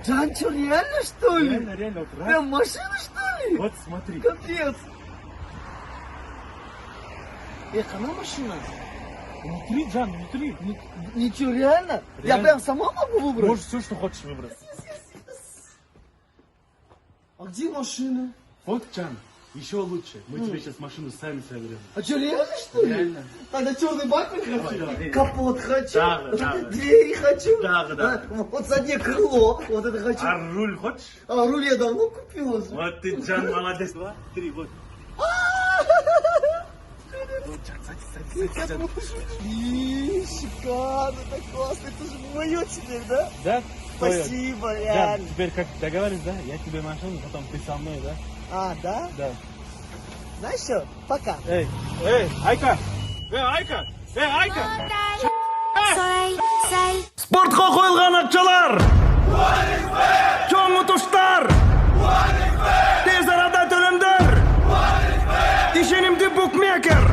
Жан, что, реально, что ли? Реально, реально, вот раз. Прям машина, что ли? Вот смотри. Капец. Она машина? Внутри, Джан, внутри. Ничего, реально? Я Реально. прям сама могу выбрать? Можешь все, что хочешь выбрать. А где машина? Вот, Джан, еще лучше. Мы тебе сейчас машину сами соберем. А что, реально, что ли? Реально. Тогда черный бампер хочу, давай. капот хочу, Да, да. двери хочу, Да. вот заднее крыло, вот это хочу. А руль хочешь? А руль я давно купил уже. Вот ты, Джан, молодец. 2, 3, вот. Вот, Джан, садись, Джан. И шикарно, так классно, это же мое теперь, да? Да? Спасибо, Джан, реально. теперь как договорились, да? Я тебе машину, потом ты со мной, да? А, да? Да. Знаешь что? Пока. Эй, Айка! Айка! Айка! Спортқа қойылған ақшалар чоң ұтыштар тез арада төлемдер ишенимді букмекер